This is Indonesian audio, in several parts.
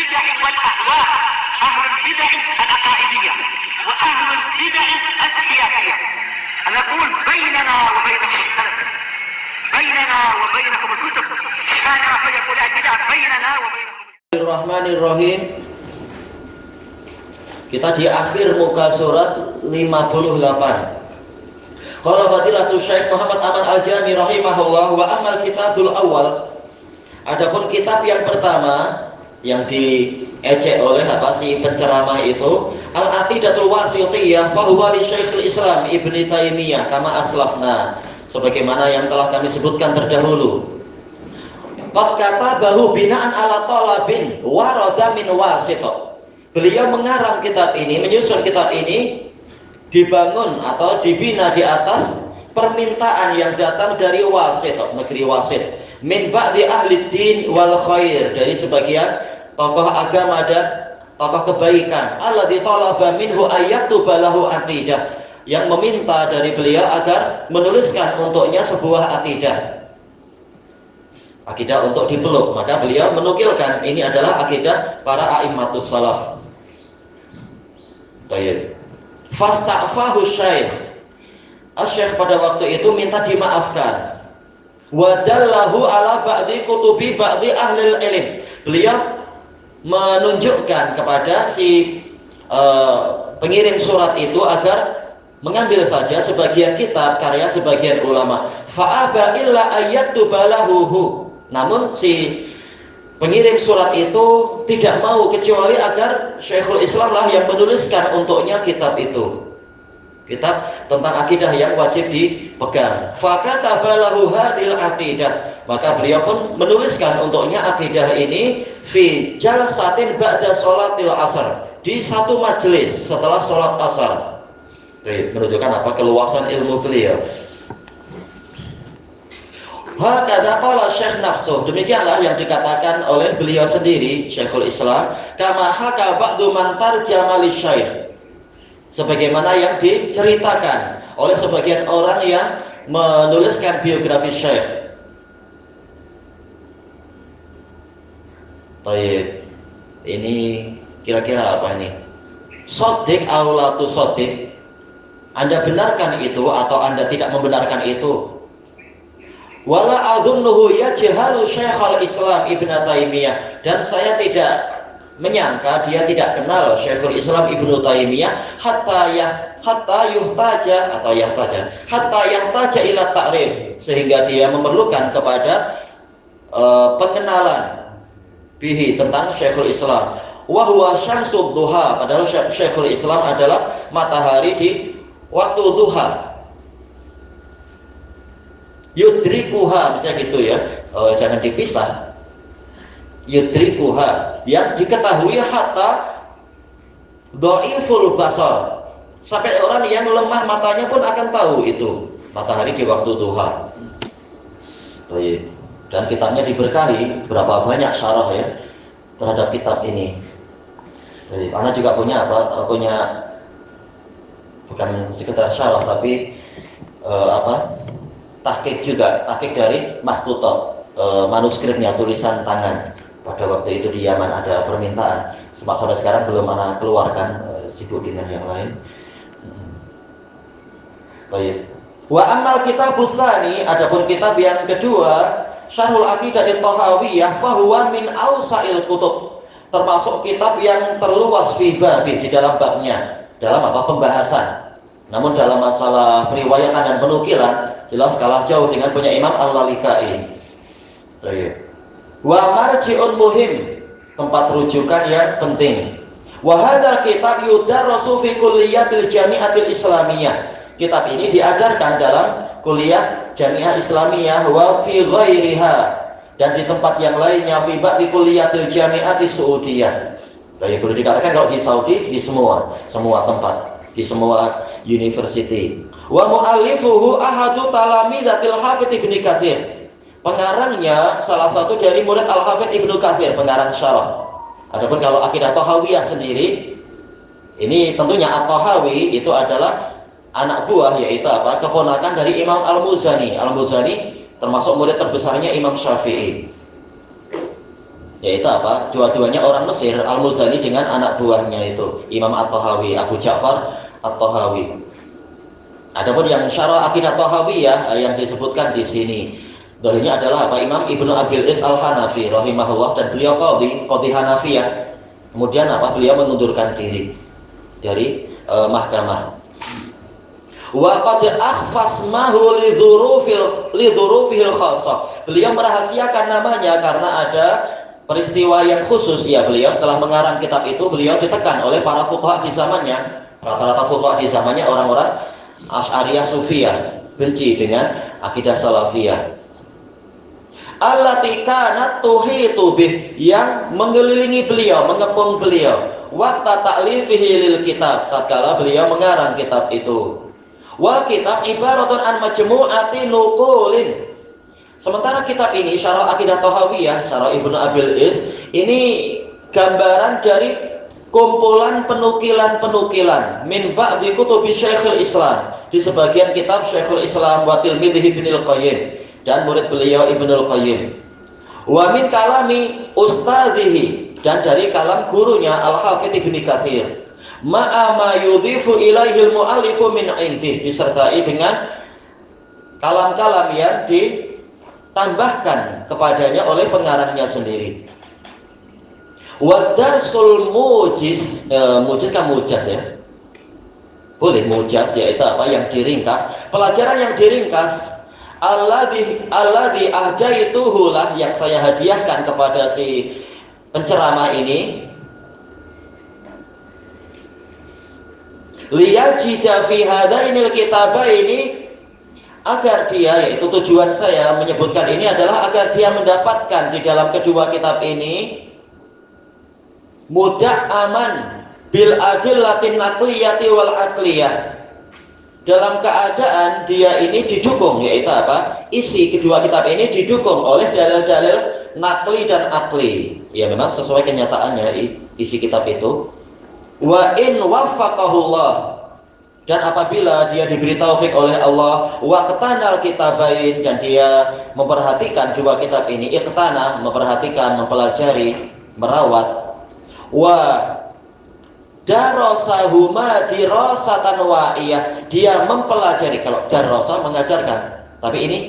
البدع والأهواء، أهل البدع العقائدية وأهل البدع السياسية. نقول بيننا وبينكم السلف، بيننا وبينكم الكتب، كان فيقول البدع بيننا وبينكم. Bismillahirrahmanirrahim. Kita di akhir muka surat 58. Qala fadilatul Syekh Muhammad Aman Al-Jami rahimahullah wa amal kitabul awal. Adapun kitab yang pertama yang diejek oleh si penceramah itu, Al-Aqidatul Wasithiyah fa huwa li Syekhul Islam Ibnu Taimiyah kama aslafna, sebagaimana yang telah kami sebutkan terdahulu. Qad katabahu bina'an ala talabin warada min wasithah. Beliau mengarang kitab ini, menyusun kitab ini dibangun atau dibina di atas permintaan yang datang dari wasithah, negeri wasit. Min ba'di ahli din wal khair, dari sebagian tokoh agama dan tokoh kebaikan. Alladzi talaba minhu ayyaktuba lahu aqidah, yang meminta dari beliau agar menuliskan untuknya sebuah akidah untuk dipeluk. Maka beliau menukilkan ini adalah akidah para a'immatus salaf. Baik. Fasta'fahu Syekh. Syekh pada waktu itu minta dimaafkan. Wa dallahu ala ba'di kutubi ba'di ahli ilm. Beliau menunjukkan kepada si pengirim surat itu agar mengambil saja sebagian kitab karya sebagian ulama. Fa'aba illa ayyaktuba lahu. Namun si pengirim surat itu tidak mau kecuali agar Syekhul Islam lah yang menuliskan untuknya kitab itu. Kitab tentang akidah yang wajib dipegang. Fakataba lahu hadhil aqidah. Maka beliau pun menuliskan untuknya akidah ini fi jalsatin ba'da sholatil asar, di satu majelis setelah sholat asar. Menunjukkan apa? Keluasan ilmu beliau. Hakadha qala Syekh nafsuh, demikianlah yang dikatakan oleh beliau sendiri, Syekhul Islam, kama haka ba'du man tarjama li syekh, sebagaimana yang diceritakan oleh sebagian orang yang menuliskan biografi Syekh. Baik, ini kira-kira apa ini? Shadiq aw la tusaddiq, Anda benarkan itu atau Anda tidak membenarkan itu? Wala adzunnuhu yajhalu Syekhul Islam Ibnu Taimiyah, dan saya tidak menyangka dia tidak kenal Syekhul Islam Ibnu Taimiyah hatta yahtaja ila ta'rif, sehingga dia memerlukan kepada pengenalan bihi tentang Syekhul Islam. Wa huwa syamsud duha, padahal Syekhul Islam adalah matahari di waktu duha. Yudrikuha, misalnya gitu ya, jangan dipisah. Yudrikuha, yang diketahui hatta dhaiful basar, sampai orang yang lemah matanya pun akan tahu itu matahari di waktu duha. Baik. Dan kitabnya diberkahi, berapa banyak syarah ya terhadap kitab ini. Baik. Ana juga punya punya bukan sekedar syarah tapi tahqiq juga, tahqiq dari Mahtutot, manuskripnya, tulisan tangan. Pada waktu itu di Yaman ada permintaan, cuma sampai sekarang belum mana keluarkan, sibuk dengan yang lain. Baik. Wa amal kitabus tsani, adapun kitab yang kedua, Syarhul Aqidah At-Tahawiyah, fa huwa min awsa'il kutub, termasuk kitab yang terluas fi babi, di dalam babnya, dalam pembahasan. Namun dalam masalah periwayatan dan penukilan jelas kalah jauh dengan punya Imam Al-Lalikai. Wa marji'un muhim, tempat rujukan yang penting. Wa hadzal kitab yudarrasu fi kulliyatil jami'atil islamiyah. Kitab ini diajarkan dalam kuliah Jami'ah Islamiyah wa fi ghairiha, dan di tempat yang lainnya, fi ba'di kulliyatil jami'ati Saudiyah. Baik, boleh dikatakan kalau di Saudi di semua tempat, di semua university. Wa mu'allifuhu ahadu talamizatil Hafidz Ibnu Katsir. Pengarangnya salah satu dari murid Al-Hafidz Ibnu Katsir, pengarang syarah. Adapun kalau akidah Tahawiyah sendiri, ini tentunya At-Tahawi itu adalah anak buah, yaitu keponakan dari Imam Al-Muzani. Al-Muzani termasuk murid terbesarnya Imam Syafi'i. Yaitu apa? Dua-duanya orang Mesir, Al-Muzani dengan anak buahnya itu Imam At-Tahawi, Abu Ja'far At-Tahawi. Adapun yang syarah Aqidah Tahawiyah yang disebutkan di sini, dalilnya adalah apa? Imam Ibnu Abil Is Al-Hanafi rahimahullah, dan beliau qadhi Hanafiyah. Kemudian apa? Beliau mengundurkan diri dari mahkamah. Wa qad akhfasmahu li dzurufil khassah. Beliau merahasiakan namanya karena ada peristiwa yang khusus. Ya, beliau setelah mengarang kitab itu, beliau ditekan oleh para fuqaha di zamannya. Rata-rata fuqaha di zamannya orang-orang Asy'ariyah Sufiyah, benci dengan akidah Salafiyah. Allati kanat tuhitu bih, yang mengelilingi beliau, mengepung beliau. Waqta ta'lifihi lil kitab, tatkala beliau mengarang kitab itu. Wal kitab ibaratun an majmu'ati nuqulin. Sementara kitab ini Syarah Aqidah Tahawiyah, Syarah Ibnu Abil Is, ini gambaran dari kumpulan penukilan-penukilan min ba'di kutubi Syekhul Islam, di sebagian kitab Syekhul Islam wa tilmidhi Ibnul Qayyim, dan murid beliau Ibnul Qayyim. Wa min kalami ustadzihi, dan dari kalam gurunya Al-Hafidz Ibnu Katsir. Ma'a ma yudhifu ilaihil mu'allifu min indih, disertai dengan kalam-kalam yang ditambahkan kepadanya oleh pengarangnya sendiri. Wa darsul mujiz, mujiz kan mujas ya, boleh mujas, yaitu apa? Yang diringkas, pelajaran yang diringkas. Alladhi ahdaituhu lah, yang saya hadiahkan kepada si penceramah ini, liyajida fi hadainil kitabaini, agar dia, yaitu tujuan saya menyebutkan ini adalah agar dia mendapatkan di dalam kedua kitab ini mudah aman bil adillatin naqliyati wal aqliyah, dalam keadaan dia ini didukung, yaitu apa? Isi kedua kitab ini didukung oleh dalil-dalil naqli dan aqli. Ya, memang sesuai kenyataannya isi kitab itu. Wa in waffaqahullah, dan apabila dia diberi taufik oleh Allah, wa qtanal kitabain, dan dia memperhatikan dua kitab ini, iqtana, memperhatikan, mempelajari, merawat, wa darasahuma dirasatan wa'iyah, dia mempelajari. Kalau darasa mengajarkan, tapi ini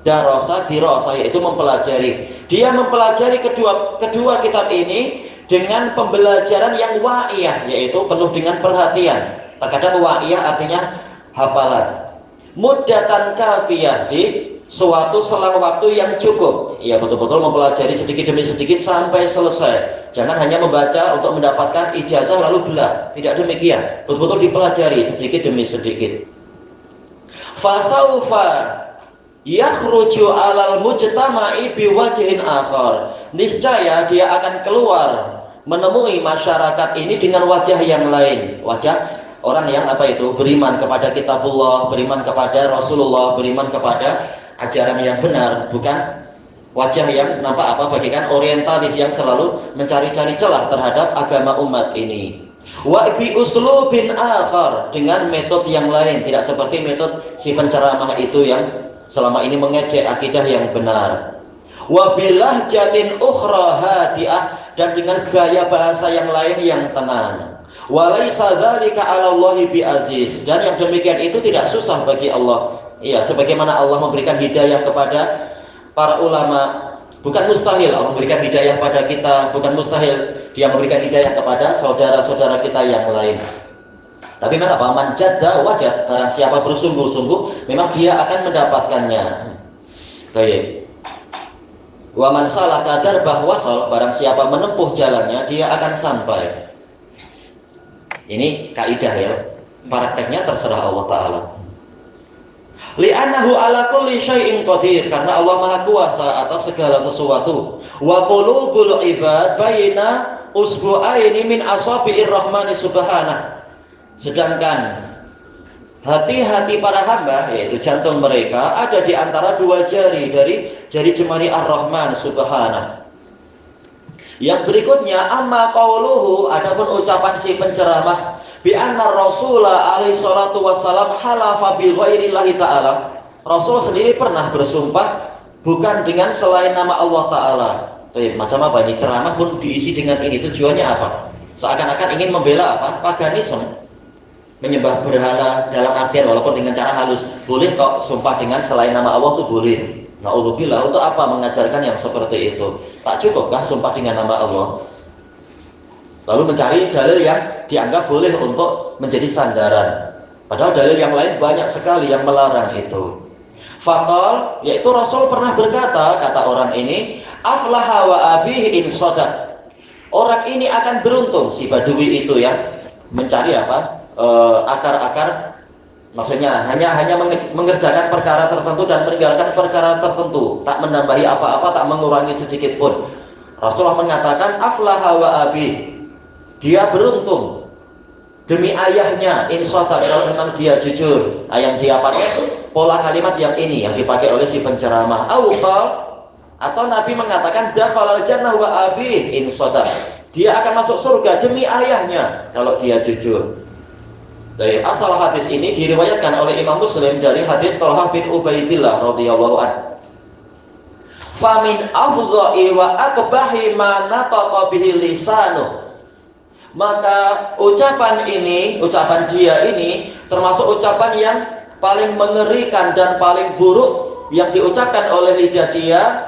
darasa dirasa, yaitu mempelajari. Dia mempelajari kedua kitab ini dengan pembelajaran yang wa'iyah, yaitu penuh dengan perhatian. Terkadang wa'iyah artinya hafalan. Muddatan kafiyah, di suatu selang waktu yang cukup. Ya, betul-betul mempelajari sedikit demi sedikit sampai selesai. Jangan hanya membaca untuk mendapatkan ijazah lalu belah. Tidak demikian. Betul-betul dipelajari sedikit demi sedikit. Fasaufa yakhruju alal mujtama'i biwajhin akhar. Niscaya dia akan keluar menemui masyarakat ini dengan wajah yang lain, wajah orang yang apa itu? Beriman kepada kitabullah, beriman kepada Rasulullah, beriman kepada ajaran yang benar, bukan wajah yang nampak apa? Bagikan orientalis yang selalu mencari-cari celah terhadap agama umat ini. Wa bi uslubin akhar, dengan metode yang lain, tidak seperti metode si penceramah itu yang selama ini mengejek akidah yang benar. Wa bilahjatin ukhra hadiah, dan dengan gaya bahasa yang lain yang tenang. Walaisa dzalika 'alallahi bi'aziz, dan yang demikian itu tidak susah bagi Allah. Iya, sebagaimana Allah memberikan hidayah kepada para ulama, bukan mustahil Allah memberikan hidayah pada kita, bukan mustahil Dia memberikan hidayah kepada saudara-saudara kita yang lain. Tapi memang apa? Man jadda wajad, barang siapa bersungguh-sungguh, memang dia akan mendapatkannya. Baik. Wa man salaka darbah wasal, barang siapa menempuh jalannya, dia akan sampai. Ini kaidah ya. Prakteknya terserah Allah Ta'ala. Li'annahu ala kulli syai'in qadir, karena Allah Maha Kuasa atas segala sesuatu. Wa qulubul ibad baina usbu'aini min asabi'ir rahmani subhanah. Sedangkan hati-hati para hamba, yaitu jantung mereka, ada di antara dua jari dari jari jemari Ar-Rahman subhanah. Yang berikutnya, amma qauluhu, adapun ucapan si penceramah, bi anna Rasulullah alaihi salatu wassalam halafa bi ghairillahi ta'ala. Rasul sendiri pernah bersumpah bukan dengan selain nama Allah Ta'ala. Macam apa ini? Ceramah pun diisi dengan ini. Tujuannya apa? Seakan-akan ingin membela apa? Paganisme, menyembah berhala dalam artian walaupun dengan cara halus. Boleh kok sumpah dengan selain nama Allah itu boleh. Na'udzubillah, untuk apa mengajarkan yang seperti itu? Tak cukupkah sumpah dengan nama Allah? Lalu mencari dalil yang dianggap boleh untuk menjadi sandaran. Padahal dalil yang lain banyak sekali yang melarang itu. Faqal, yaitu Rasul pernah berkata, kata orang ini, aflaha wa abihi in shadaq. Orang ini akan beruntung, si Badui itu yang mencari apa? Akar-akar, maksudnya hanya mengerjakan perkara tertentu dan meninggalkan perkara tertentu, tak menambahi apa-apa, tak mengurangi sedikit pun. Rasulullah mengatakan aflaha wa abihi, dia beruntung demi ayahnya in shadaq, kalau memang dia jujur. Yang dia pakai pola kalimat yang ini yang dipakai oleh si penceramah. Atau Nabi mengatakan dakhalal jannah wa abi in shadaq, dia akan masuk surga demi ayahnya kalau dia jujur. Dari asal hadis ini diriwayatkan oleh Imam Muslim dari hadis Thalhah bin Ubaidillah radhiyallahu anhu. Famin afdha'i wa akbahi ma nataqa bihi lisanu. Maka ucapan dia ini termasuk ucapan yang paling mengerikan dan paling buruk yang diucapkan oleh lidah dia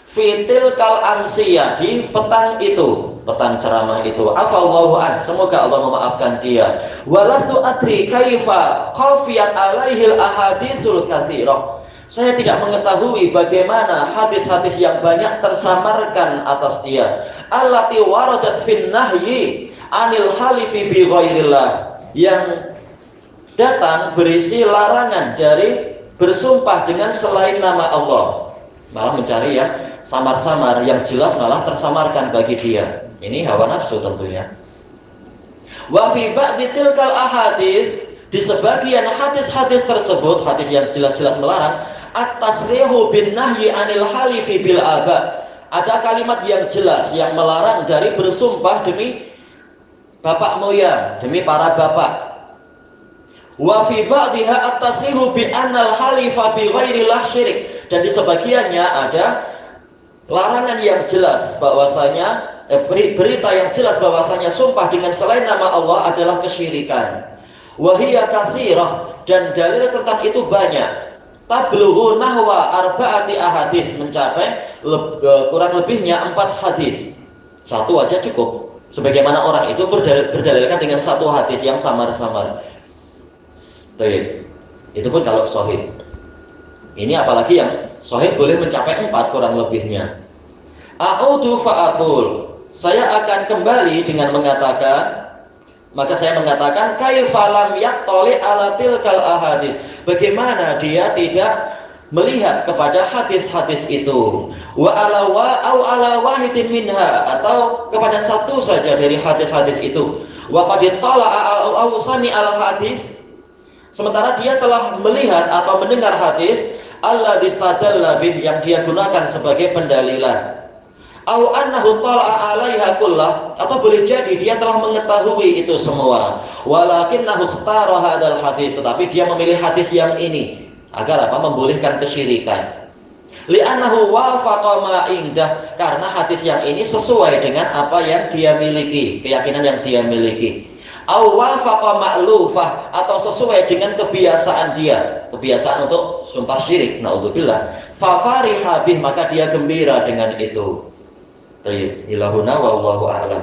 fitil kal amsiyah, di petang itu, petang ceramah itu. Afallahu an, semoga Allah memaafkan dia. Walastu adri kaifa khafiyat alaihil ahaditsul katsirah. Saya tidak mengetahui bagaimana hadis-hadis yang banyak tersamarkan atas dia. Allati waradat fin nahyi anil halifi bi ghairillah, yang datang berisi larangan dari bersumpah dengan selain nama Allah. Malah mencari yang samar-samar, yang jelas malah tersamarkan bagi dia. Ini hawa nafsu tentunya. Wa fi ba'di tilkal ahadits, di sebagian hadis-hadis tersebut, hadis yang jelas-jelas melarang, at-tasrihu bin nahyi anil halifi bil aba, ada kalimat yang jelas yang melarang dari bersumpah demi bapak moyang, demi para bapak. Wa fi ba'dihha at-tasrihu bi annal halifa bi ghairillah syirik, dan di sebagiannya ada larangan yang jelas bahwasanya berita yang jelas bahwasanya sumpah dengan selain nama Allah adalah kesyirikan. Wa hiya katsirah, dan dalil tentang itu banyak. Tablughu nahwa arba'ati ahadits, mencapai kurang lebihnya 4 hadis. Satu aja cukup. Sebagaimana orang itu berdalilkan dengan satu hadis yang samar-samar. Baik, itu pun kalau sahih. Ini apalagi yang sahih boleh mencapai 4 kurang lebihnya. A'udhu fa'atul, saya akan kembali dengan mengatakan, maka saya mengatakan kaifalam yattali ala tilkal ahadits, bagaimana dia tidak melihat kepada hadis-hadis itu, wa ala wahidin minha, atau kepada satu saja dari hadis-hadis itu, wa qad tala'a au sami al hadis, sementara dia telah melihat atau mendengar hadis alladzi istadalla bih, yang dia gunakan sebagai pendalilan, au annahu tala'a 'alaiha kullah, atau boleh jadi dia telah mengetahui itu semua, walakinnahu ikhtara hadzal hadis, tetapi dia memilih hadis yang ini agar apa? Membolehkan kesyirikan. Li'annahu wafaqa ma indah, karena hadis yang ini sesuai dengan apa yang dia miliki, keyakinan yang dia miliki. Au wafaqa ma'lufah, atau sesuai dengan kebiasaan dia, kebiasaan untuk sumpah syirik, naudzubillah. Fa fariha bih, maka dia gembira dengan itu. Tayyib, ilahuna wallahu a'lam.